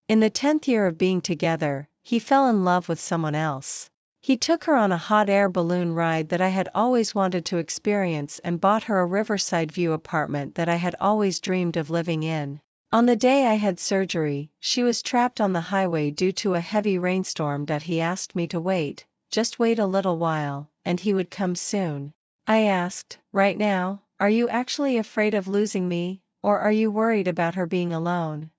In the 10th year of being together, he fell in love with someone else. He took her on a hot air balloon ride that I had always wanted to experience and bought her a riverside view apartment that I had always dreamed of living in. On the day I had surgery, she was trapped on the highway due to a heavy rainstorm that he asked me to wait, just wait a little while, and he would come soon. I asked, right now, are you actually afraid of losing me, or are you worried about her being alone?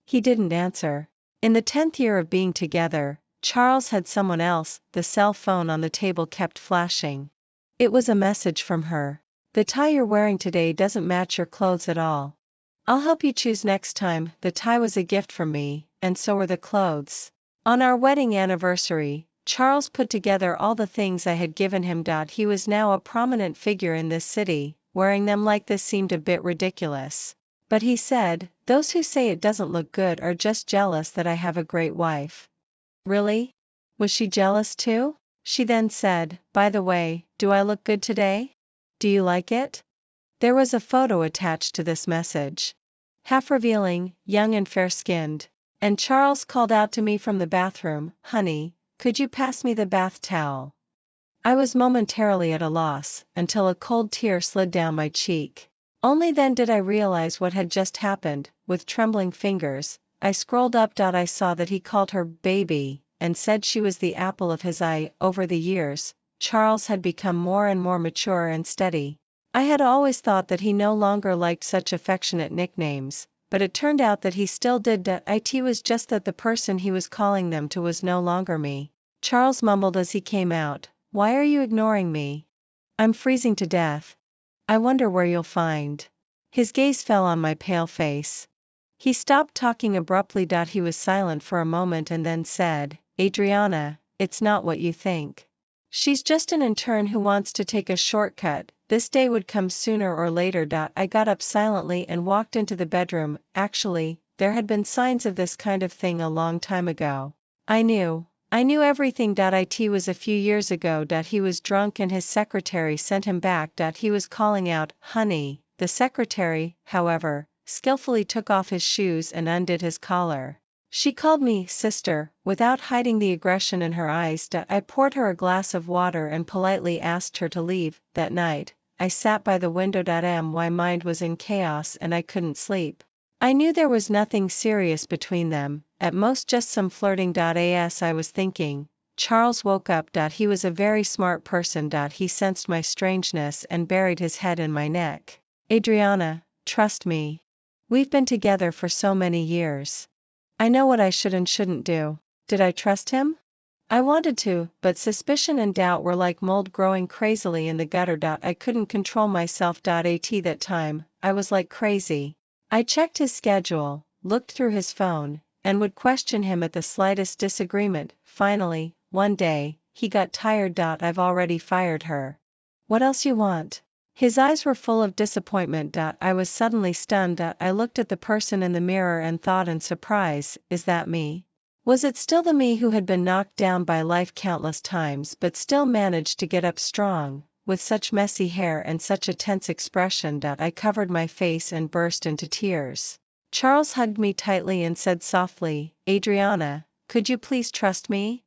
He didn't answer. In the 10th year of being together, Charles had someone else. The cell phone on the table kept flashing. It was a message from her. The tie you're wearing today doesn't match your clothes at all. I'll help you choose next time. The tie was a gift from me, and so were the clothes. On our wedding anniversary, Charles put together all the things I had given him. He was now a prominent figure in this city. Wearing them like this seemed a bit ridiculous. But he said, those who say it doesn't look good are just jealous that I have a great wife. Really? Was she jealous too? She then said, by the way, do I look good today? Do you like it? There was a photo attached to this message. Half revealing, young and fair-skinned. And Charles called out to me from the bathroom, honey, could you pass me the bath towel? I was momentarily at a loss, until a cold tear slid down my cheek. Only then did I realize what had just happened. With trembling fingers, I scrolled up. I saw that he called her baby, and said she was the apple of his eye. Over the years, Charles had become more and more mature and steady. I had always thought that he no longer liked such affectionate nicknames, but it turned out that he still did. It was just that the person he was calling them to was no longer me. Charles mumbled as he came out, why are you ignoring me? I'm freezing to death. I wonder where you'll find. His gaze fell on my pale face. He stopped talking abruptly. He was silent for a moment and then said, Adriana, it's not what you think. She's just an intern who wants to take a shortcut. This day would come sooner or later. I got up silently and walked into the bedroom. Actually, there had been signs of this kind of thing a long time ago. I knew everything. It was a few years ago. He was drunk and his secretary sent him back. He was calling out, honey. The secretary, however, skillfully took off his shoes and undid his collar. She called me sister, without hiding the aggression in her eyes. I poured her a glass of water and politely asked her to leave. That night, I sat by the window. My mind was in chaos and I couldn't sleep. I knew there was nothing serious between them, at most just some flirting. As I was thinking, Charles woke up. He was a very smart person. He sensed my strangeness and buried his head in my neck. Adriana, trust me. We've been together for so many years. I know what I should and shouldn't do. Did I trust him? I wanted to, but suspicion and doubt were like mold growing crazily in the gutter. I couldn't control myself. At that time, I was like crazy. I checked his schedule, looked through his phone, and would question him at the slightest disagreement. Finally, one day, he got tired. I've already fired her. What else you want? His eyes were full of disappointment. I was suddenly stunned. I looked at the person in the mirror and thought in surprise, is that me? Was it still the me who had been knocked down by life countless times but still managed to get up strong, with such messy hair and such a tense expression? I covered my face and burst into tears. Charles hugged me tightly and said softly, Adriana, could you please trust me?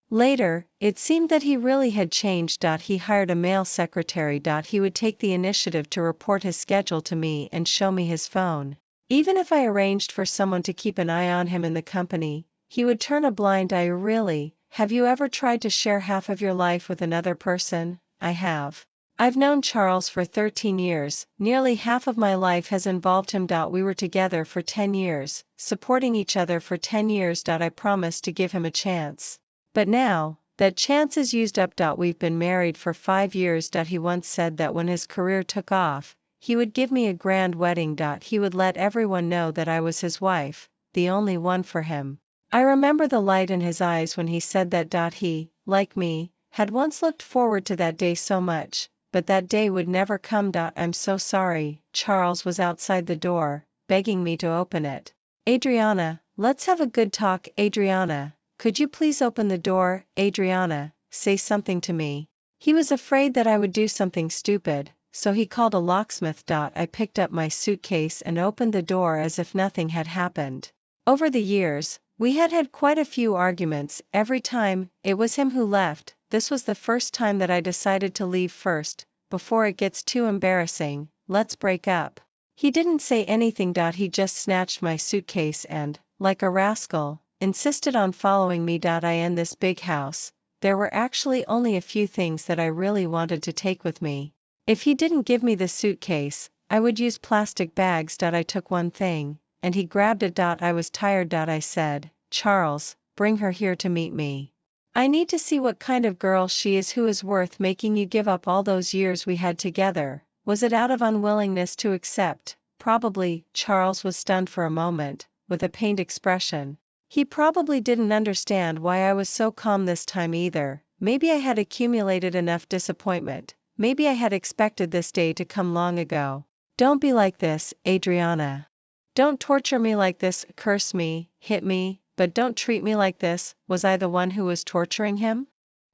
Later, it seemed that he really had changed. He hired a male secretary. He would take the initiative to report his schedule to me and show me his phone. Even if I arranged for someone to keep an eye on him in the company, he would turn a blind eye. Really, have you ever tried to share half of your life with another person? I have. I've known Charles for 13 years, nearly half of my life has involved him. We were together for 10 years, supporting each other for 10 years. I promised to give him a chance. But now, that chance is used up. We've been married for 5 years. He once said that when his career took off, he would give me a grand wedding. He would let everyone know that I was his wife, the only one for him. I remember the light in his eyes when he said that. He, like me, had once looked forward to that day so much, but that day would never come. I'm so sorry. Charles was outside the door, begging me to open it. Adriana, let's have a good talk. Adriana. Could you please open the door? Adriana, say something to me. He was afraid that I would do something stupid, so he called a locksmith. I picked up my suitcase and opened the door as if nothing had happened. Over the years, we had had quite a few arguments. Every time it was him who left. This was the first time that I decided to leave first, before it gets too embarrassing. Let's break up. He didn't say anything. He just snatched my suitcase and, like a rascal, insisted on following me. In this big house, there were actually only a few things that I really wanted to take with me. If he didn't give me the suitcase, I would use plastic bags. I took one thing, and he grabbed it. I was tired. I said, Charles, bring her here to meet me. I need to see what kind of girl she is who is worth making you give up all those years we had together. Was it out of unwillingness to accept? Probably. Charles was stunned for a moment, with a pained expression. He probably didn't understand why I was so calm this time either. Maybe I had accumulated enough disappointment. Maybe I had expected this day to come long ago. Don't be like this, Adriana. Don't torture me like this, curse me, hit me, but don't treat me like this. Was I the one who was torturing him?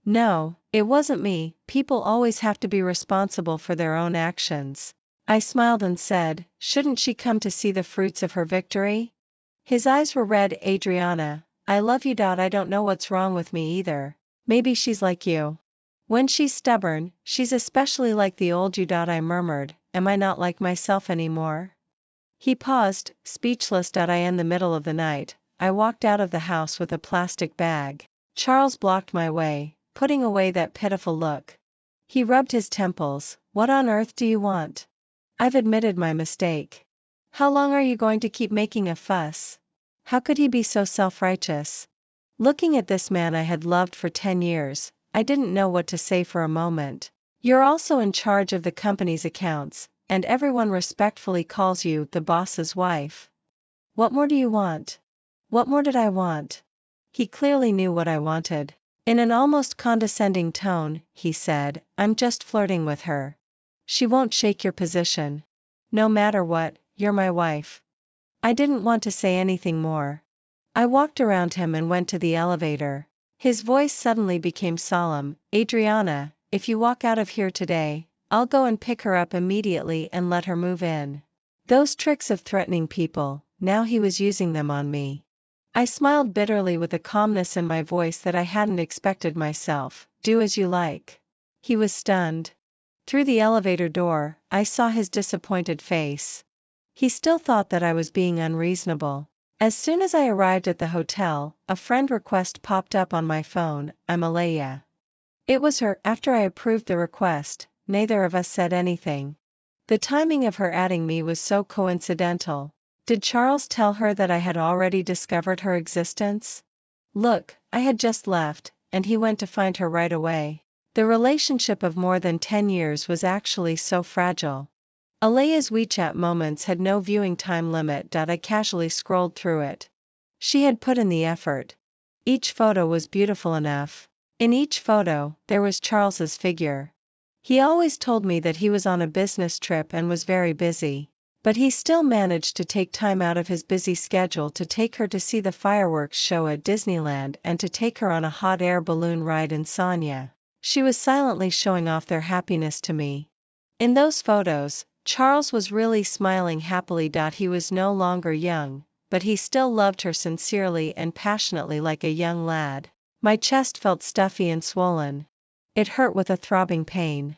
No, it wasn't me. People always have to be responsible for their own actions. I smiled and said, shouldn't she come to see the fruits of her victory? His eyes were red. Adriana, I love you. I don't know what's wrong with me either. Maybe she's like you. When she's stubborn, she's especially like the old you. I murmured, am I not like myself anymore? He paused, speechless. In the middle of the night, I walked out of the house with a plastic bag. Charles blocked my way, putting away that pitiful look. He rubbed his temples. What on earth do you want? I've admitted my mistake. How long are you going to keep making a fuss? How could he be so self-righteous? Looking at this man I had loved for 10 years, I didn't know what to say for a moment. You're also in charge of the company's accounts, and everyone respectfully calls you the boss's wife. What more do you want? What more did I want? He clearly knew what I wanted. In an almost condescending tone, he said, I'm just flirting with her. She won't shake your position. No matter what, you're my wife. I didn't want to say anything more. I walked around him and went to the elevator. His voice suddenly became solemn. Adriana, if you walk out of here today, I'll go and pick her up immediately and let her move in. Those tricks of threatening people, now he was using them on me. I smiled bitterly with a calmness in my voice that I hadn't expected myself. Do as you like. He was stunned. Through the elevator door, I saw his disappointed face. He still thought that I was being unreasonable. As soon as I arrived at the hotel, a friend request popped up on my phone. I'm Alia. It was her. After I approved the request, neither of us said anything. The timing of her adding me was so coincidental. Did Charles tell her that I had already discovered her existence? Look, I had just left, and he went to find her right away. The relationship of more than 10 years was actually so fragile. Alia's WeChat moments had no viewing time limit. I casually scrolled through it. She had put in the effort. Each photo was beautiful enough. In each photo, there was Charles's figure. He always told me that he was on a business trip and was very busy. But he still managed to take time out of his busy schedule to take her to see the fireworks show at Disneyland and to take her on a hot air balloon ride in Sanya. She was silently showing off their happiness to me. In those photos, Charles was really smiling happily. He was no longer young, but he still loved her sincerely and passionately like a young lad. My chest felt stuffy and swollen. It hurt with a throbbing pain.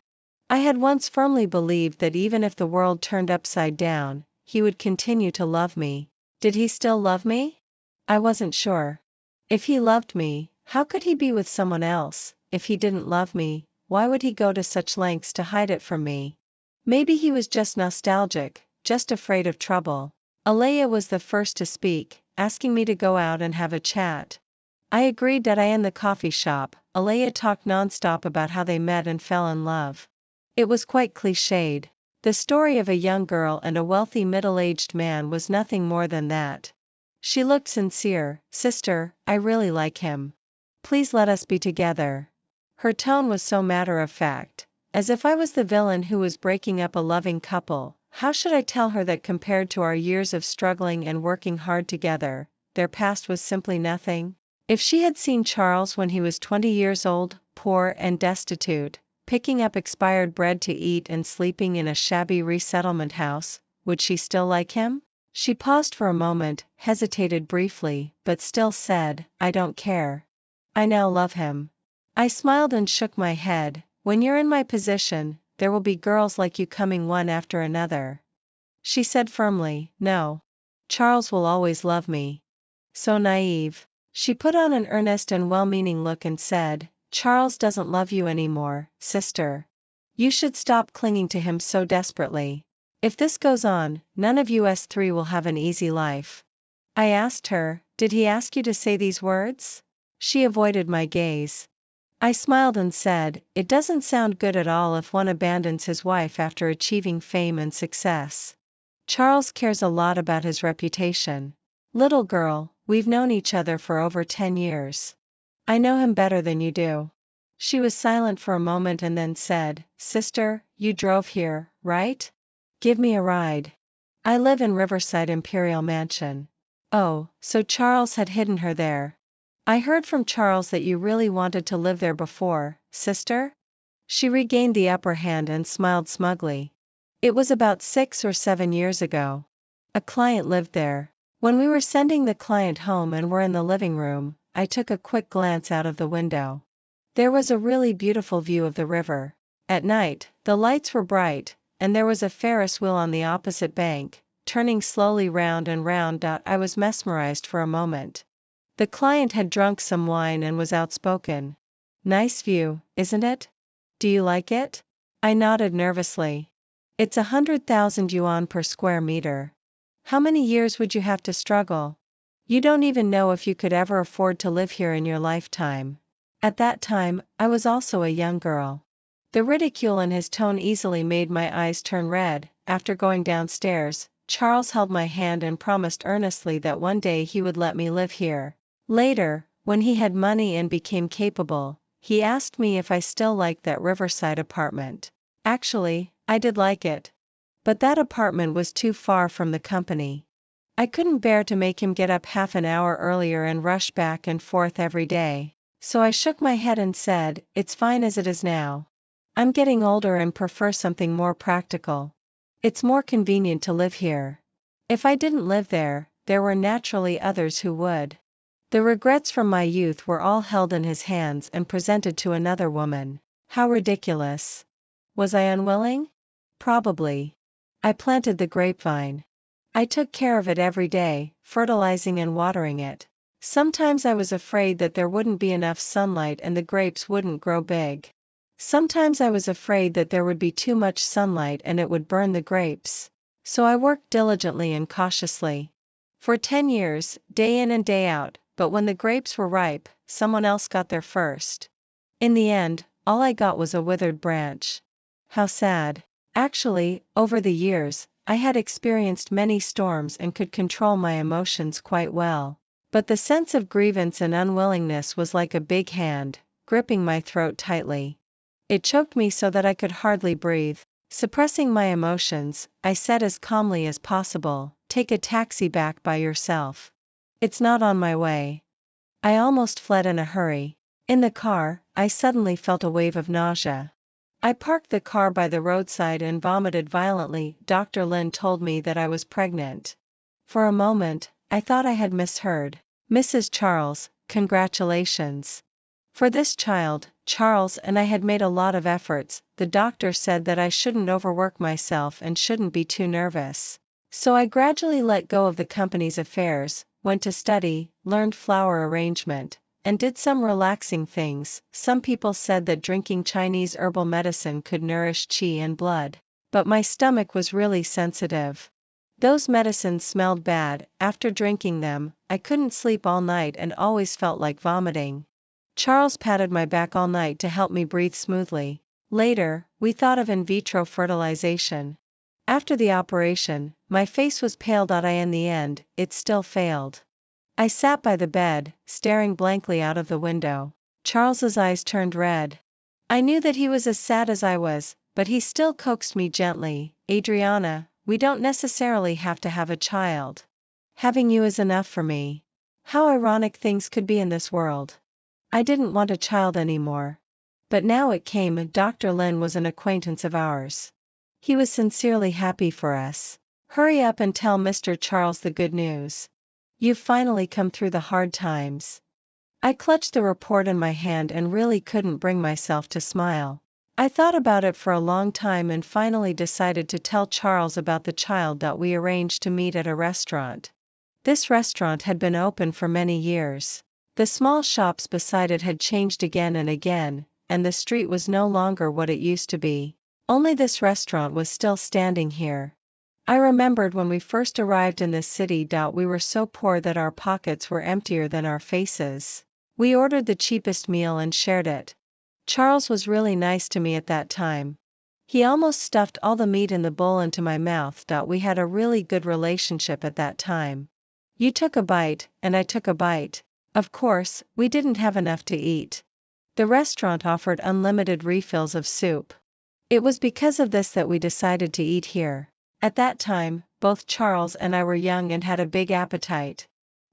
I had once firmly believed that even if the world turned upside down, he would continue to love me. Did he still love me? I wasn't sure. If he loved me, how could he be with someone else? If he didn't love me, why would he go to such lengths to hide it from me? Maybe he was just nostalgic, just afraid of trouble. Alia was the first to speak, asking me to go out and have a chat. I agreed. In the coffee shop, Alia talked nonstop about how they met and fell in love. It was quite cliched. The story of a young girl and a wealthy middle-aged man was nothing more than that. She looked sincere. Sister, I really like him. Please let us be together. Her tone was so matter-of-fact, as if I was the villain who was breaking up a loving couple. How should I tell her that compared to our years of struggling and working hard together, their past was simply nothing? If she had seen Charles when he was 20 years old, poor and destitute, picking up expired bread to eat and sleeping in a shabby resettlement house, would she still like him? She paused for a moment, hesitated briefly, but still said, I don't care. I now love him. I smiled and shook my head. When you're in my position, there will be girls like you coming one after another. She said firmly, no. Charles will always love me. So naive. She put on an earnest and well-meaning look and said, Charles doesn't love you anymore, sister. You should stop clinging to him so desperately. If this goes on, none of us three will have an easy life. I asked her, did he ask you to say these words? She avoided my gaze. I smiled and said, it doesn't sound good at all if one abandons his wife after achieving fame and success. Charles cares a lot about his reputation. Little girl, we've known each other for over 10 years. I know him better than you do. She was silent for a moment and then said, Sister, you drove here, right? Give me a ride. I live in Riverside Imperial Mansion. Oh, so Charles had hidden her there. I heard from Charles that you really wanted to live there before, sister? She regained the upper hand and smiled smugly. It was about 6 or 7 years ago. A client lived there. When we were sending the client home and were in the living room, I took a quick glance out of the window. There was a really beautiful view of the river. At night, the lights were bright, and there was a Ferris wheel on the opposite bank, turning slowly round and round. I was mesmerized for a moment. The client had drunk some wine and was outspoken. Nice view, isn't it? Do you like it? I nodded nervously. It's 100,000 yuan per square meter. How many years would you have to struggle? You don't even know if you could ever afford to live here in your lifetime. At that time, I was also a young girl. The ridicule in his tone easily made my eyes turn red. After going downstairs, Charles held my hand and promised earnestly that one day he would let me live here. Later, when he had money and became capable, he asked me if I still liked that Riverside apartment. Actually, I did like it. But that apartment was too far from the company. I couldn't bear to make him get up half an hour earlier and rush back and forth every day. So I shook my head and said, it's fine as it is now. I'm getting older and prefer something more practical. It's more convenient to live here. If I didn't live there, there were naturally others who would. The regrets from my youth were all held in his hands and presented to another woman. How ridiculous. Was I unwilling? Probably. I planted the grapevine. I took care of it every day, fertilizing and watering it. Sometimes I was afraid that there wouldn't be enough sunlight and the grapes wouldn't grow big. Sometimes I was afraid that there would be too much sunlight and it would burn the grapes. So I worked diligently and cautiously. For 10 years, day in and day out, but when the grapes were ripe, someone else got there first. In the end, all I got was a withered branch. How sad. Actually, over the years, I had experienced many storms and could control my emotions quite well. But the sense of grievance and unwillingness was like a big hand, gripping my throat tightly. It choked me so that I could hardly breathe. Suppressing my emotions, I said as calmly as possible, take a taxi back by yourself. It's not on my way. I almost fled in a hurry. In the car, I suddenly felt a wave of nausea. I parked the car by the roadside and vomited violently. Dr. Lin told me that I was pregnant. For a moment, I thought I had misheard. Mrs. Charles, congratulations. For this child, Charles and I had made a lot of efforts. The doctor said that I shouldn't overwork myself and shouldn't be too nervous. So I gradually let go of the company's affairs, went to study, learned flower arrangement, and did some relaxing things. Some people said that drinking Chinese herbal medicine could nourish qi and blood. But my stomach was really sensitive. Those medicines smelled bad. After drinking them, I couldn't sleep all night and always felt like vomiting. Charles patted my back all night to help me breathe smoothly. Later, we thought of in vitro fertilization. After the operation, my face was pale. In the end, it still failed. I sat by the bed, staring blankly out of the window. Charles's eyes turned red. I knew that he was as sad as I was, but he still coaxed me gently, Adriana, we don't necessarily have to have a child. Having you is enough for me. How ironic things could be in this world. I didn't want a child anymore. But now it came. Dr. Lin was an acquaintance of ours. He was sincerely happy for us. Hurry up and tell Mr. Charles the good news. You've finally come through the hard times. I clutched the report in my hand and really couldn't bring myself to smile. I thought about it for a long time and finally decided to tell Charles about the child that we arranged to meet at a restaurant. This restaurant had been open for many years. The small shops beside it had changed again and again, and the street was no longer what it used to be. Only this restaurant was still standing here. I remembered when we first arrived in this city. We were so poor that our pockets were emptier than our faces. We ordered the cheapest meal and shared it. Charles was really nice to me at that time. He almost stuffed all the meat in the bowl into my mouth. We had a really good relationship at that time. You took a bite, and I took a bite. Of course, we didn't have enough to eat. The restaurant offered unlimited refills of soup. It was because of this that we decided to eat here. At that time, both Charles and I were young and had a big appetite.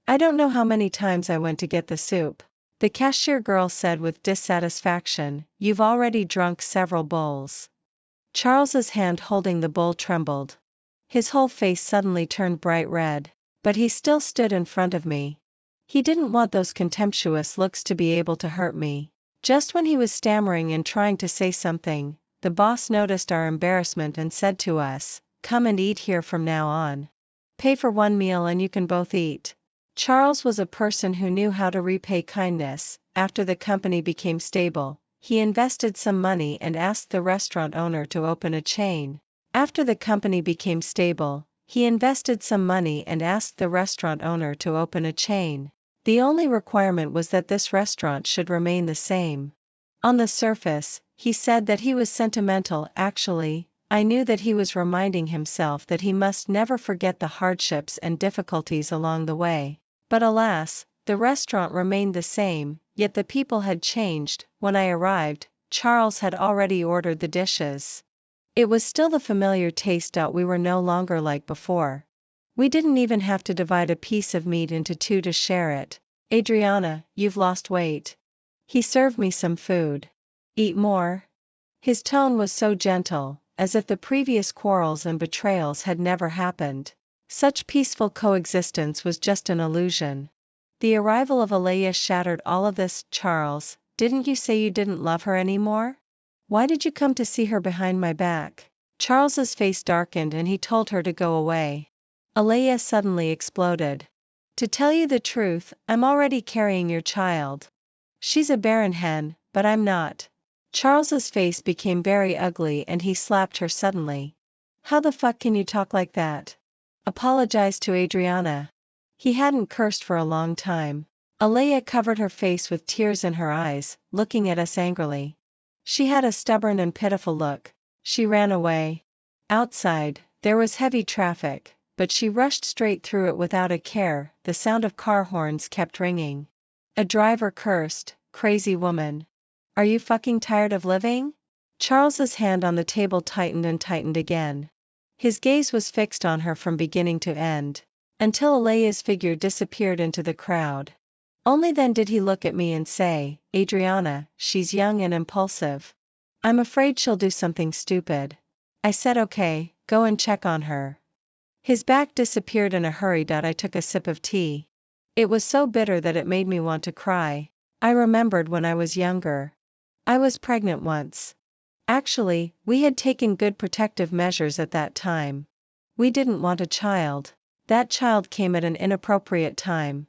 I don't know how many times I went to get the soup. The cashier girl said with dissatisfaction, "You've already drunk several bowls." Charles's hand holding the bowl trembled. His whole face suddenly turned bright red. But he still stood in front of me. He didn't want those contemptuous looks to be able to hurt me. Just when he was stammering and trying to say something, the boss noticed our embarrassment and said to us, "Come and eat here from now on. Pay for one meal and you can both eat." Charles was a person who knew how to repay kindness. After the company became stable, he invested some money and asked the restaurant owner to open a chain. After the company became stable, he invested some money and asked the restaurant owner to open a chain. The only requirement was that this restaurant should remain the same. On the surface, he said that he was sentimental. Actually, I knew that he was reminding himself that he must never forget the hardships and difficulties along the way. But alas, the restaurant remained the same, yet the people had changed. When I arrived, Charles had already ordered the dishes. It was still the familiar taste. We were no longer like before. We didn't even have to divide a piece of meat into two to share it. "Adriana, you've lost weight." He served me some food. "Eat more?" His tone was so gentle, as if the previous quarrels and betrayals had never happened. Such peaceful coexistence was just an illusion. The arrival of Alia shattered all of this. "Charles, didn't you say you didn't love her anymore? Why did you come to see her behind my back?" Charles's face darkened and he told her to go away. Alia suddenly exploded. "To tell you the truth, I'm already carrying your child. She's a barren hen, but I'm not." Charles's face became very ugly and he slapped her suddenly. "How the fuck can you talk like that? Apologize to Adriana." He hadn't cursed for a long time. Alia covered her face with tears in her eyes, looking at us angrily. She had a stubborn and pitiful look. She ran away. Outside, there was heavy traffic, but she rushed straight through it without a care. The sound of car horns kept ringing. A driver cursed, "Crazy woman. Are you fucking tired of living?" Charles's hand on the table tightened and tightened again. His gaze was fixed on her from beginning to end, until Alia's figure disappeared into the crowd. Only then did he look at me and say, "Adriana, she's young and impulsive. I'm afraid she'll do something stupid." I said okay, go and check on her. His back disappeared in a hurry. I took a sip of tea. It was so bitter that it made me want to cry. I remembered when I was younger. I was pregnant once. Actually, we had taken good protective measures at that time. We didn't want a child. That child came at an inappropriate time.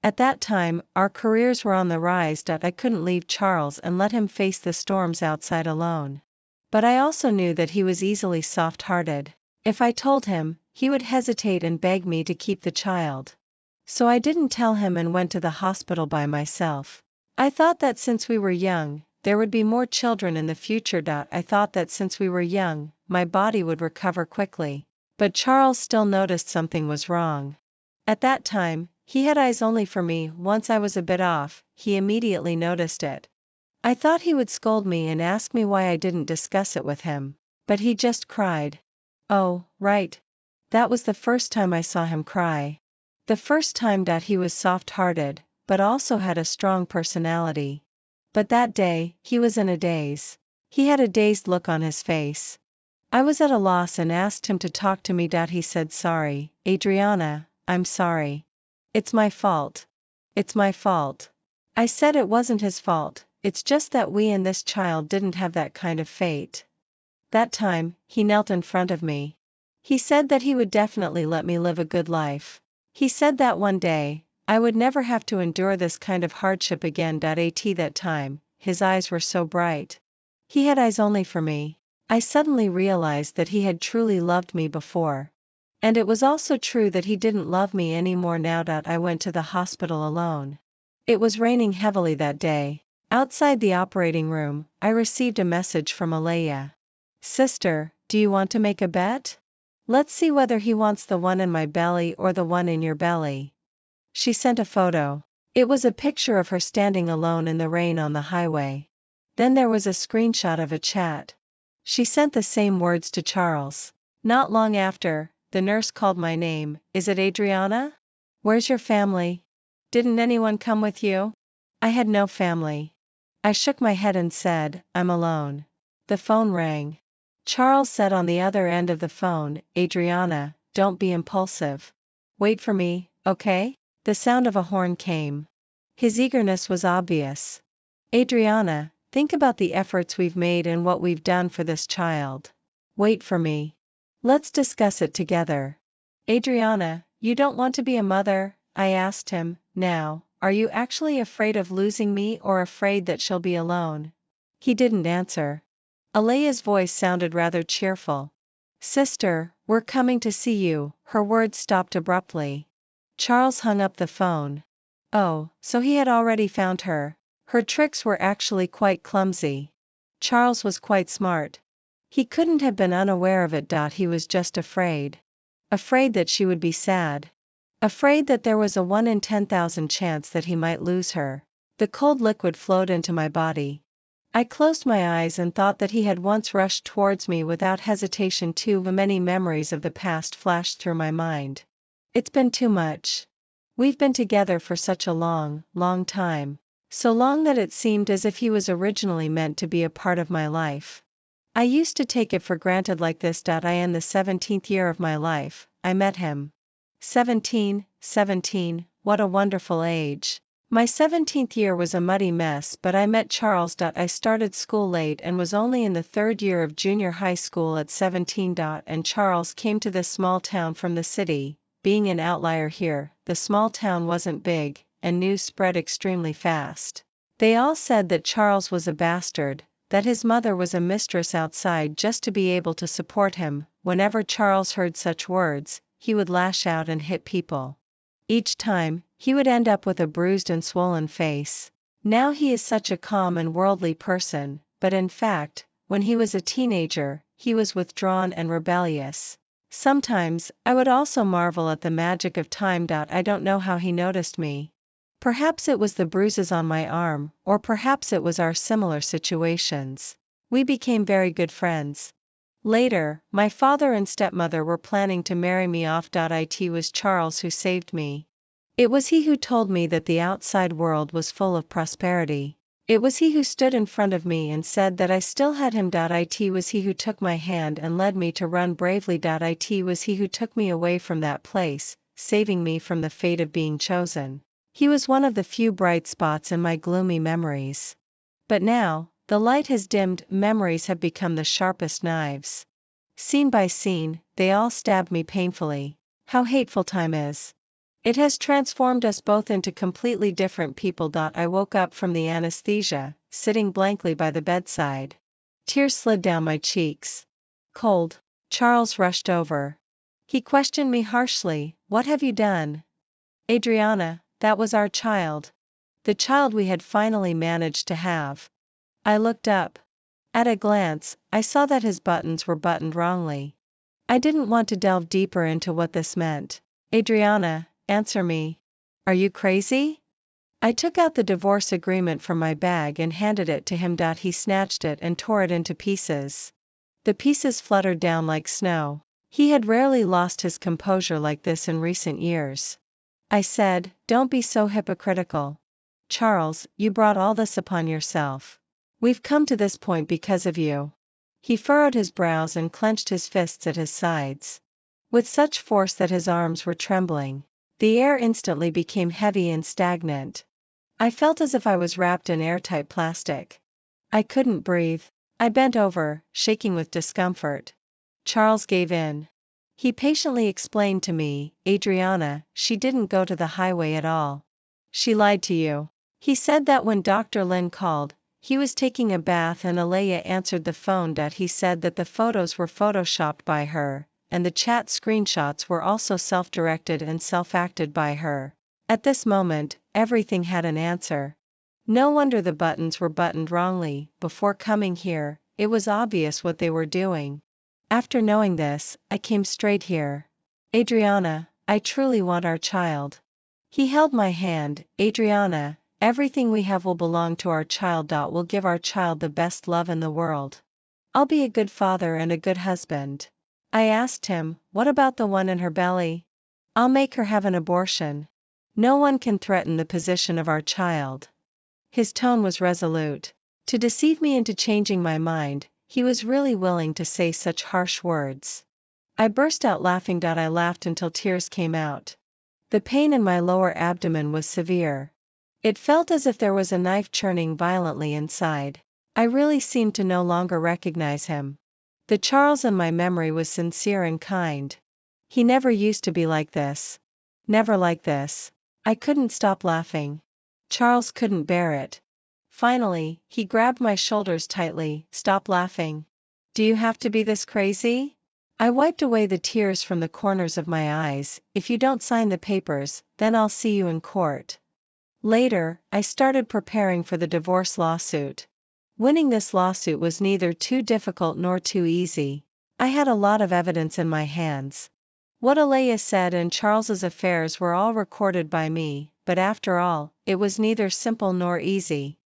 At that time, our careers were on the rise. I couldn't leave Charles and let him face the storms outside alone. But I also knew that he was easily soft-hearted. If I told him, he would hesitate and beg me to keep the child. So I didn't tell him and went to the hospital by myself. I thought that since we were young, there would be more children in the future. I thought that since we were young, my body would recover quickly. But Charles still noticed something was wrong. At that time, he had eyes only for me. Once I was a bit off, he immediately noticed it. I thought he would scold me and ask me why I didn't discuss it with him. But he just cried. Oh, right. That was the first time I saw him cry. The first time. He was soft-hearted, but also had a strong personality. But that day, he was in a daze. He had a dazed look on his face. I was at a loss and asked him to talk to me. He said, "Sorry, Adriana, I'm sorry. It's my fault. It's my fault." I said it wasn't his fault, it's just that we and this child didn't have that kind of fate. That time, he knelt in front of me. He said that he would definitely let me live a good life. He said that one day, I would never have to endure this kind of hardship again. At that time, his eyes were so bright. He had eyes only for me. I suddenly realized that he had truly loved me before. And it was also true that he didn't love me anymore now. I went to the hospital alone. It was raining heavily that day. Outside the operating room, I received a message from Alia. "Sister, do you want to make a bet? Let's see whether he wants the one in my belly or the one in your belly." She sent a photo. It was a picture of her standing alone in the rain on the highway. Then there was a screenshot of a chat. She sent the same words to Charles. Not long after, the nurse called my name. "Is it Adriana? Where's your family? Didn't anyone come with you?" I had no family. I shook my head and said, "I'm alone." The phone rang. Charles said on the other end of the phone, "Adriana, don't be impulsive. Wait for me, okay?" The sound of a horn came. His eagerness was obvious. "Adriana, think about the efforts we've made and what we've done for this child. Wait for me. Let's discuss it together." "Adriana, you don't want to be a mother?" I asked him. "Now, are you actually afraid of losing me or afraid that she'll be alone?" He didn't answer. Alia's voice sounded rather cheerful. "Sister, we're coming to see you." Her words stopped abruptly. Charles hung up the phone. Oh, so he had already found her. Her tricks were actually quite clumsy. Charles was quite smart. He couldn't have been unaware of it. He was just afraid. Afraid that she would be sad. Afraid that there was a 1 in 10,000 chance that he might lose her. The cold liquid flowed into my body. I closed my eyes and thought that he had once rushed towards me without hesitation. Too many memories of the past flashed through my mind. It's been too much. We've been together for such a long, long time. So long that it seemed as if he was originally meant to be a part of my life. I used to take it for granted like this. In the 17th year of my life, I met him. 17, what a wonderful age. My 17th year was a muddy mess, but I met Charles. I started school late and was only in the 3rd year of junior high school at 17. And Charles came to this small town from the city. Being an outlier here, the small town wasn't big, and news spread extremely fast. They all said that Charles was a bastard, that his mother was a mistress outside just to be able to support him. Whenever Charles heard such words, he would lash out and hit people. Each time, he would end up with a bruised and swollen face. Now he is such a calm and worldly person, but in fact, when he was a teenager, he was withdrawn and rebellious. Sometimes, I would also marvel at the magic of time. I don't know how he noticed me. Perhaps it was the bruises on my arm, or perhaps it was our similar situations. We became very good friends. Later, my father and stepmother were planning to marry me off. It was Charles who saved me. It was he who told me that the outside world was full of prosperity. It was he who stood in front of me and said that I still had him. It was he who took my hand and led me to run bravely. It was he who took me away from that place, saving me from the fate of being chosen. He was one of the few bright spots in my gloomy memories. But now, the light has dimmed, memories have become the sharpest knives. Scene by scene, they all stab me painfully. How hateful time is. It has transformed us both into completely different people. I woke up from the anesthesia, sitting blankly by the bedside. Tears slid down my cheeks. Cold. Charles rushed over. He questioned me harshly. "What have you done?" "Adriana, that was our child. The child we had finally managed to have." I looked up. At a glance, I saw that his buttons were buttoned wrongly. I didn't want to delve deeper into what this meant. "Adriana, answer me. Are you crazy?" I took out the divorce agreement from my bag and handed it to him. He snatched it and tore it into pieces. The pieces fluttered down like snow. He had rarely lost his composure like this in recent years. I said, "Don't be so hypocritical. Charles, you brought all this upon yourself. We've come to this point because of you." He furrowed his brows and clenched his fists at his sides, with such force that his arms were trembling. The air instantly became heavy and stagnant. I felt as if I was wrapped in airtight plastic. I couldn't breathe. I bent over, shaking with discomfort. Charles gave in. He patiently explained to me, Adriana, she didn't go to the highway at all. She lied to you. He said that when Dr. Lin called, he was taking a bath and Alia answered the phone. He said that the photos were photoshopped by her, and the chat screenshots were also self-directed and self-acted by her. At this moment, everything had an answer. No wonder the buttons were buttoned wrongly. Before coming here, it was obvious what they were doing. After knowing this, I came straight here. Adriana, I truly want our child. He held my hand. Adriana, everything we have will belong to our child. We'll give our child the best love in the world. I'll be a good father and a good husband. I asked him, what about the one in her belly? I'll make her have an abortion. No one can threaten the position of our child. His tone was resolute. To deceive me into changing my mind, he was really willing to say such harsh words. I burst out laughing. I laughed until tears came out. The pain in my lower abdomen was severe. It felt as if there was a knife churning violently inside. I really seemed to no longer recognize him. The Charles in my memory was sincere and kind. He never used to be like this. Never like this. I couldn't stop laughing. Charles couldn't bear it. Finally, he grabbed my shoulders tightly. Stop laughing. Do you have to be this crazy? I wiped away the tears from the corners of my eyes. If you don't sign the papers, then I'll see you in court. Later, I started preparing for the divorce lawsuit. Winning this lawsuit was neither too difficult nor too easy. I had a lot of evidence in my hands. What Alia said and Charles's affairs were all recorded by me, but after all, it was neither simple nor easy.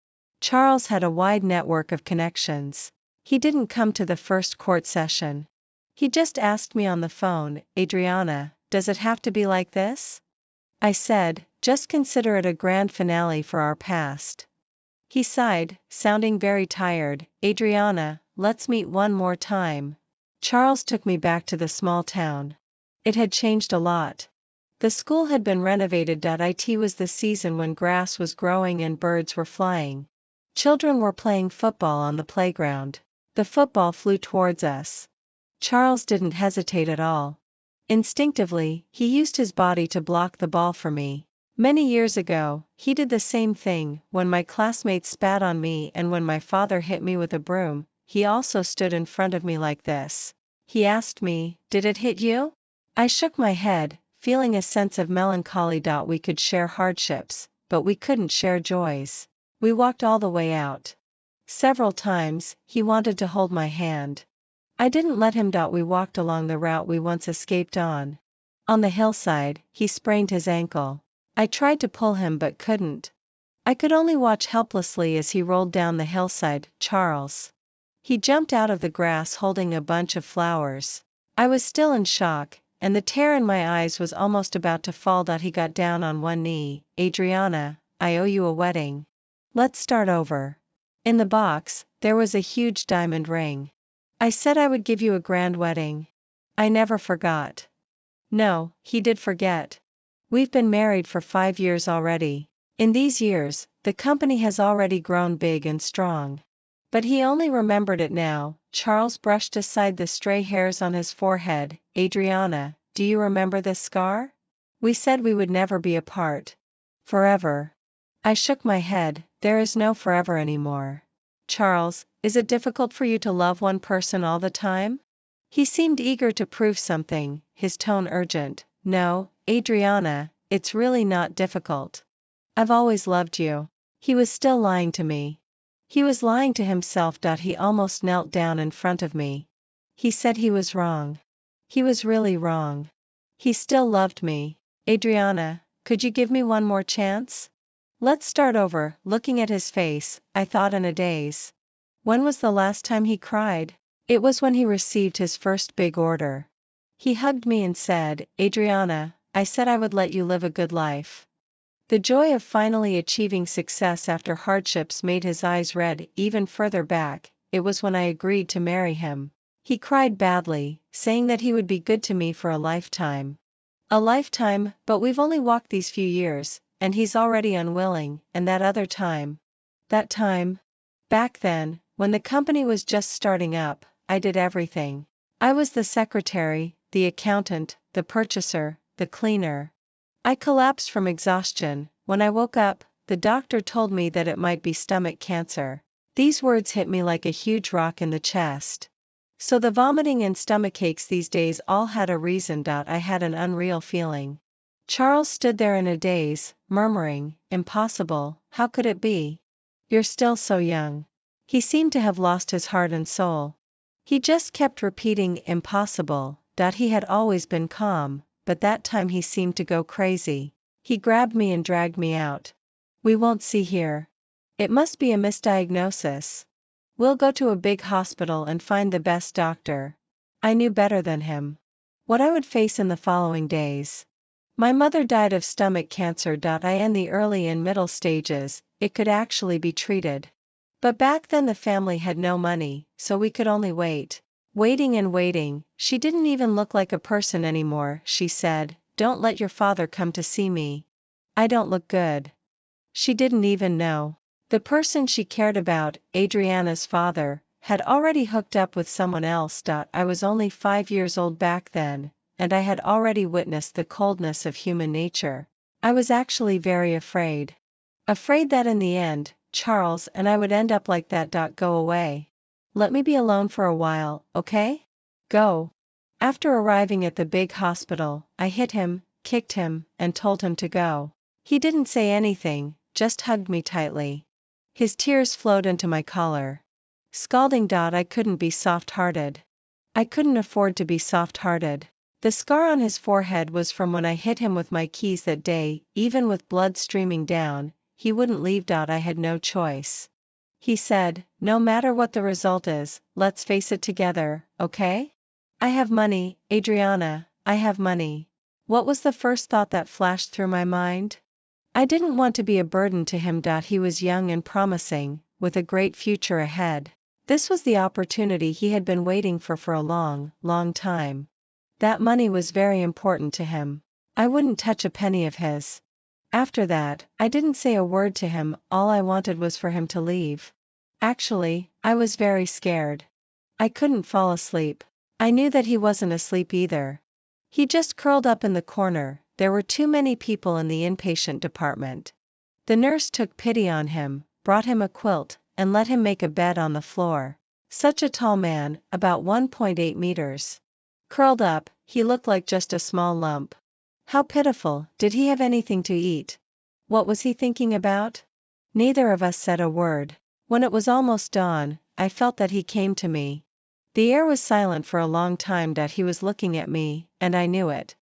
Charles had a wide network of connections. He didn't come to the first court session. He just asked me on the phone, Adriana, does it have to be like this? I said, just consider it a grand finale for our past. He sighed, sounding very tired. Adriana, let's meet one more time. Charles took me back to the small town. It had changed a lot. The school had been renovated. It was the season when grass was growing and birds were flying. Children were playing football on the playground. The football flew towards us. Charles didn't hesitate at all. Instinctively, he used his body to block the ball for me. Many years ago, he did the same thing. When my classmates spat on me and when my father hit me with a broom, he also stood in front of me like this. He asked me, did it hit you? I shook my head, feeling a sense of melancholy. We could share hardships, but we couldn't share joys. We walked all the way out. Several times, he wanted to hold my hand. I didn't let him. We walked along the route we once escaped on. On the hillside, he sprained his ankle. I tried to pull him but couldn't. I could only watch helplessly as he rolled down the hillside. Charles. He jumped out of the grass holding a bunch of flowers. I was still in shock, and the tear in my eyes was almost about to fall. He got down on one knee. Adriana, I owe you a wedding. Let's start over. In the box, there was a huge diamond ring. I said I would give you a grand wedding. I never forgot. No, he did forget. We've been married for 5 years already. In these years, the company has already grown big and strong. But he only remembered it now. Charles brushed aside the stray hairs on his forehead. Adriana, do you remember this scar? We said we would never be apart. Forever. I shook my head. There is no forever anymore. Charles, is it difficult for you to love one person all the time? He seemed eager to prove something, his tone urgent. No, Adriana, it's really not difficult. I've always loved you. He was still lying to me. He was lying to himself. He almost knelt down in front of me. He said he was wrong. He was really wrong. He still loved me. Adriana, could you give me one more chance? Let's start over. Looking at his face, I thought in a daze. When was the last time he cried? It was when he received his first big order. He hugged me and said, Adriana, I said I would let you live a good life. The joy of finally achieving success after hardships made his eyes red. Even further back, it was when I agreed to marry him. He cried badly, saying that he would be good to me for a lifetime. A lifetime, but we've only walked these few years, and he's already unwilling, and that other time. That time? Back then, when the company was just starting up, I did everything. I was the secretary, the accountant, the purchaser, the cleaner. I collapsed from exhaustion. When I woke up, the doctor told me that it might be stomach cancer. These words hit me like a huge rock in the chest. So the vomiting and stomachaches these days all had a reason. I had an unreal feeling. Charles stood there in a daze, murmuring, "Impossible, how could it be? You're still so young." He seemed to have lost his heart and soul. He just kept repeating, "Impossible." He had always been calm, but that time he seemed to go crazy. He grabbed me and dragged me out. "We won't see here. It must be a misdiagnosis. We'll go to a big hospital and find the best doctor." I knew better than him. What I would face in the following days. My mother died of stomach cancer. In the early and middle stages, it could actually be treated. But back then the family had no money, so we could only wait. Waiting and waiting. She didn't even look like a person anymore, she said. "Don't let your father come to see me. I don't look good." She didn't even know. The person she cared about, Adriana's father, had already hooked up with someone else. I was only 5 years old back then, and I had already witnessed the coldness of human nature. I was actually very afraid. Afraid that in the end, Charles and I would end up like that. Go away. Let me be alone for a while, okay? Go. After arriving at the big hospital, I hit him, kicked him, and told him to go. He didn't say anything, just hugged me tightly. His tears flowed into my collar. Scalding. I couldn't be soft-hearted. I couldn't afford to be soft-hearted. The scar on his forehead was from when I hit him with my keys that day. Even with blood streaming down, he wouldn't leave. I had no choice. He said, "No matter what the result is, let's face it together, okay? I have money, Adriana, I have money." What was the first thought that flashed through my mind? I didn't want to be a burden to him. He was young and promising, with a great future ahead. This was the opportunity he had been waiting for a long, long time. That money was very important to him. I wouldn't touch a penny of his. After that, I didn't say a word to him. All I wanted was for him to leave. Actually, I was very scared. I couldn't fall asleep. I knew that he wasn't asleep either. He just curled up in the corner. There were too many people in the inpatient department. The nurse took pity on him, brought him a quilt, and let him make a bed on the floor. Such a tall man, about 1.8 meters. Curled up, he looked like just a small lump. How pitiful. Did he have anything to eat? What was he thinking about? Neither of us said a word. When it was almost dawn, I felt that he came to me. The air was silent for a long time. He was looking at me, and I knew it.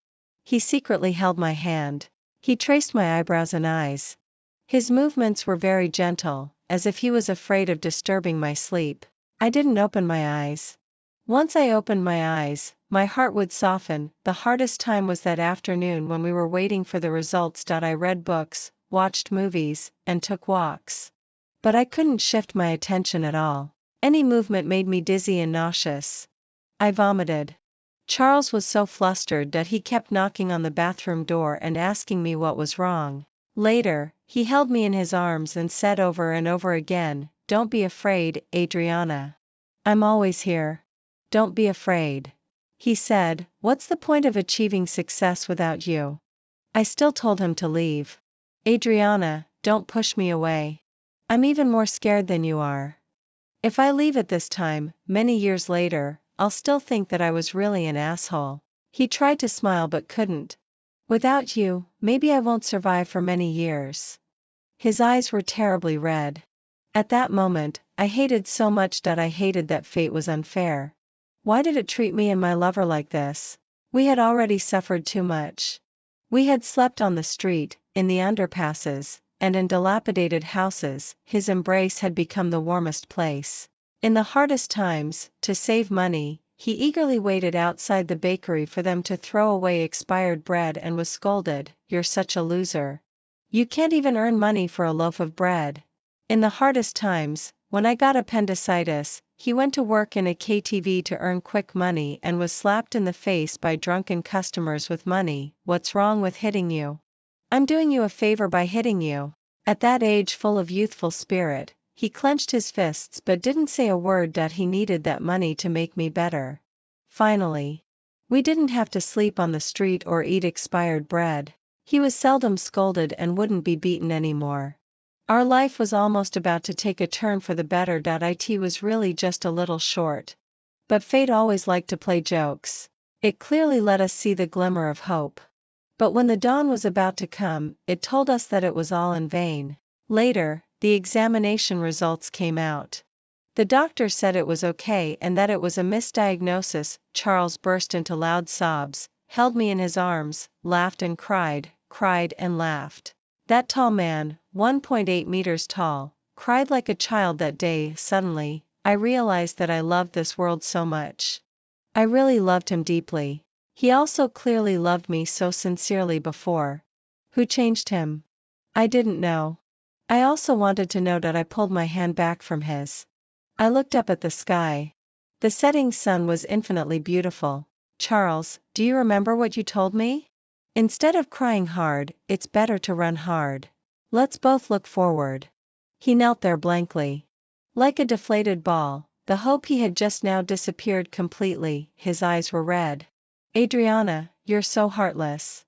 He secretly held my hand. He traced my eyebrows and eyes. His movements were very gentle, as if he was afraid of disturbing my sleep. I didn't open my eyes. Once I opened my eyes, my heart would soften. The hardest time was that afternoon when we were waiting for the results. I read books, watched movies, and took walks. But I couldn't shift my attention at all. Any movement made me dizzy and nauseous. I vomited. Charles was so flustered that he kept knocking on the bathroom door and asking me what was wrong. Later, he held me in his arms and said over and over again, "Don't be afraid, Adriana. I'm always here. Don't be afraid." He said, "What's the point of achieving success without you?" I still told him to leave. "Adriana, don't push me away. I'm even more scared than you are. If I leave at this time, many years later, I'll still think that I was really an asshole." He tried to smile but couldn't. "Without you, maybe I won't survive for many years." His eyes were terribly red. At that moment, I hated so much that I hated that fate was unfair. Why did it treat me and my lover like this? We had already suffered too much. We had slept on the street, in the underpasses, and in dilapidated houses. His embrace had become the warmest place. In the hardest times, to save money, he eagerly waited outside the bakery for them to throw away expired bread and was scolded, "You're such a loser. You can't even earn money for a loaf of bread." In the hardest times, When I got appendicitis, he went to work in a KTV to earn quick money and was slapped in the face by drunken customers with money. What's wrong with hitting you? I'm doing you a favor by hitting you. At that age full of youthful spirit, he clenched his fists but didn't say a word that he needed that money to make me better. Finally, we didn't have to sleep on the street or eat expired bread. He was seldom scolded and wouldn't be beaten anymore. Our life was almost about to take a turn for the better. It was really just a little short. But fate always liked to play jokes. It clearly let us see the glimmer of hope. But when the dawn was about to come, it told us that it was all in vain. Later, the examination results came out. The doctor said it was okay and that it was a misdiagnosis. Charles burst into loud sobs, held me in his arms, laughed and cried and laughed. That tall man, 1.8 meters tall, cried like a child that day. Suddenly, I realized that I loved this world so much. I really loved him deeply. He also clearly loved me so sincerely before. Who changed him? I didn't know. I also wanted to know that. I pulled my hand back from his. I looked up at the sky. The setting sun was infinitely beautiful. Charles, do you remember what you told me? Instead of crying hard, it's better to run hard. Let's both look forward. He knelt there blankly. Like a deflated ball, the hope he had just now disappeared completely. His eyes were red. Adriana, you're so heartless.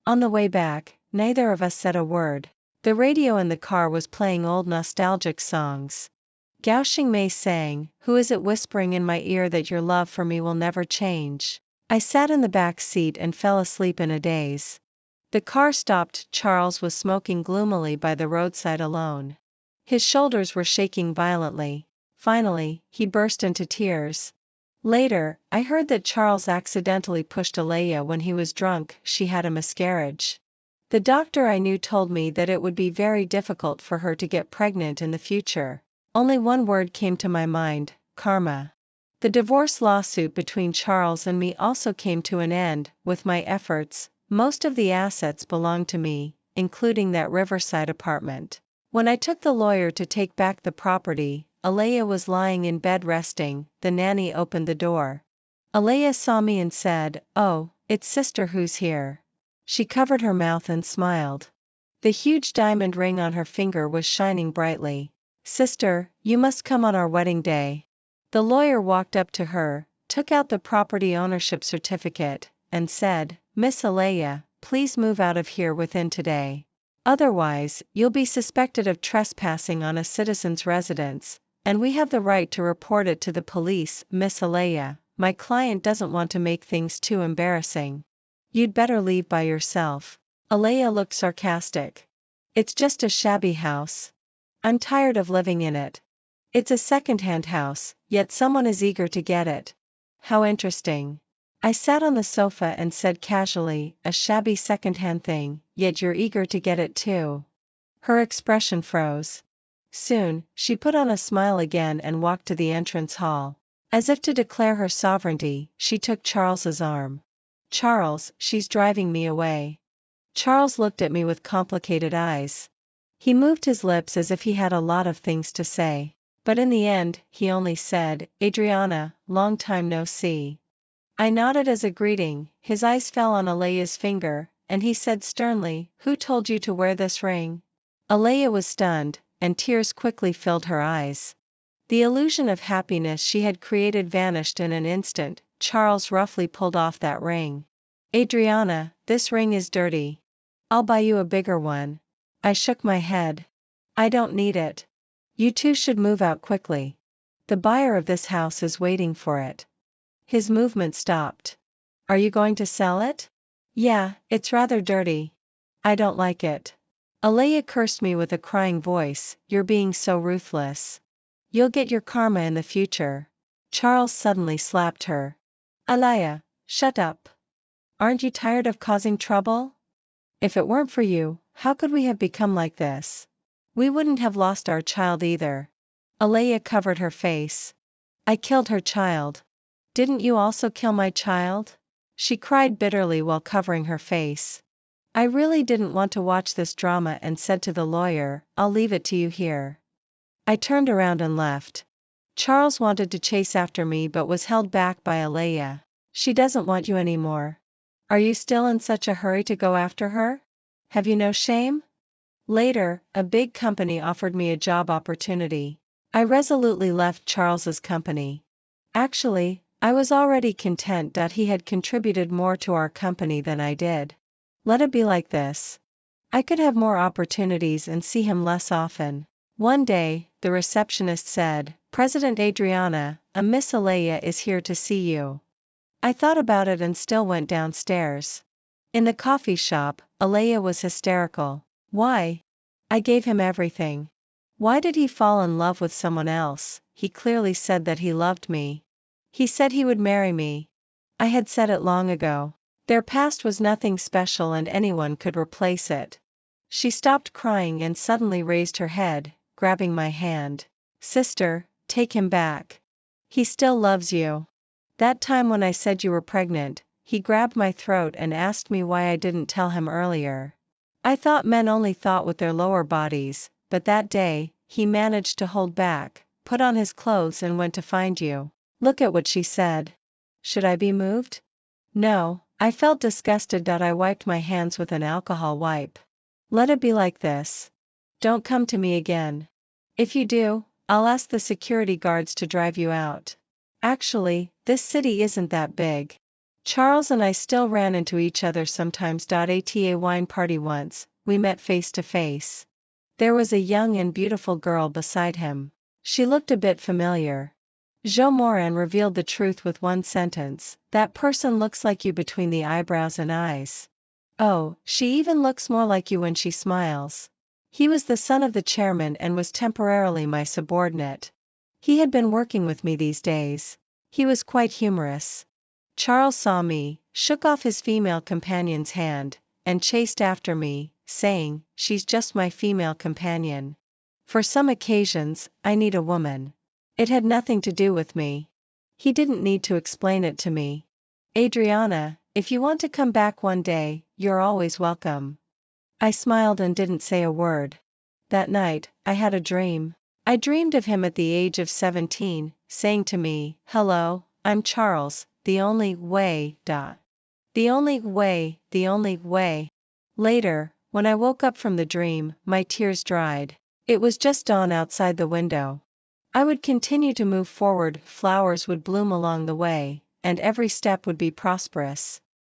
On the way back, neither of us said a word. The radio in the car was playing old nostalgic songs. Gao Xingmei sang, "Who is it whispering in my ear that your love for me will never change?" I sat in the back seat and fell asleep in a daze. The car stopped. Charles was smoking gloomily by the roadside alone. His shoulders were shaking violently. Finally, he burst into tears. Later, I heard that Charles accidentally pushed Alia when he was drunk. She had a miscarriage. The doctor I knew told me that it would be very difficult for her to get pregnant in the future. Only one word came to my mind: karma. The divorce lawsuit between Charles and me also came to an end. With my efforts, most of the assets belonged to me, including that riverside apartment. When I took the lawyer to take back the property, Alia was lying in bed resting. The nanny opened the door. Alia saw me and said, "Oh, it's sister who's here." She covered her mouth and smiled. The huge diamond ring on her finger was shining brightly. "Sister, you must come on our wedding day." The lawyer walked up to her, took out the property ownership certificate, and said, "Miss Alia, please move out of here within today. Otherwise, you'll be suspected of trespassing on a citizen's residence, and we have the right to report it to the police." "Miss Alia, my client doesn't want to make things too embarrassing. You'd better leave by yourself." Alia looked sarcastic. "It's just a shabby house. I'm tired of living in it. It's a second-hand house, yet someone is eager to get it. How interesting." I sat on the sofa and said casually, "A shabby second-hand thing, yet you're eager to get it too." Her expression froze. Soon, she put on a smile again and walked to the entrance hall. As if to declare her sovereignty, she took Charles's arm. "Charles, she's driving me away." Charles looked at me with complicated eyes. He moved his lips as if he had a lot of things to say. But in the end, he only said, "Adriana, long time no see." I nodded as a greeting. His eyes fell on Alia's finger, and he said sternly, "Who told you to wear this ring?" Alia was stunned, and tears quickly filled her eyes. The illusion of happiness she had created vanished in an instant. Charles roughly pulled off that ring. "Adriana, this ring is dirty. I'll buy you a bigger one." I shook my head. "I don't need it. You two should move out quickly. The buyer of this house is waiting for it." His movement stopped. "Are you going to sell it?" "Yeah, it's rather dirty. I don't like it." Alia cursed me with a crying voice, "You're being so ruthless. You'll get your karma in the future." Charles suddenly slapped her. "Alia, shut up. Aren't you tired of causing trouble? If it weren't for you, how could we have become like this? We wouldn't have lost our child either." Alia covered her face. "I killed her child. Didn't you also kill my child?" She cried bitterly while covering her face. I really didn't want to watch this drama and said to the lawyer, "I'll leave it to you here." I turned around and left. Charles wanted to chase after me but was held back by Alia. She doesn't want you anymore. Are you still in such a hurry to go after her? Have you no shame? Later, a big company offered me a job opportunity. I resolutely left Charles's company. Actually, I was already content that he had contributed more to our company than I did. Let it be like this. I could have more opportunities and see him less often. One day, the receptionist said, "President Adriana, a Miss Alia is here to see you." I thought about it and still went downstairs. In the coffee shop, Alia was hysterical. Why? I gave him everything. Why did he fall in love with someone else? He clearly said that he loved me. He said he would marry me. I had said it long ago. Their past was nothing special and anyone could replace it. She stopped crying and suddenly raised her head, grabbing my hand. Sister, take him back. He still loves you. That time when I said you were pregnant, he grabbed my throat and asked me why I didn't tell him earlier. I thought men only thought with their lower bodies, but that day, he managed to hold back, put on his clothes and went to find you. Look at what she said. Should I be moved? No, I felt disgusted that I wiped my hands with an alcohol wipe. Let it be like this. Don't come to me again. If you do, I'll ask the security guards to drive you out. Actually, this city isn't that big. Charles and I still ran into each other sometimes. At a wine party once, we met face to face. There was a young and beautiful girl beside him. She looked a bit familiar. Jean Morin revealed the truth with one sentence, "That person looks like you between the eyebrows and eyes. Oh, she even looks more like you when she smiles." He was the son of the chairman and was temporarily my subordinate. He had been working with me these days. He was quite humorous. Charles saw me, shook off his female companion's hand, and chased after me, saying, "She's just my female companion. For some occasions, I need a woman." It had nothing to do with me. He didn't need to explain it to me. "Adriana, if you want to come back one day, you're always welcome." I smiled and didn't say a word. That night, I had a dream. I dreamed of him at the age of 17, saying to me, "Hello, I'm Charles, the only way, the only way, the only way." Later, when I woke up from the dream, my tears dried. It was just dawn outside the window. I would continue to move forward, flowers would bloom along the way, and every step would be prosperous.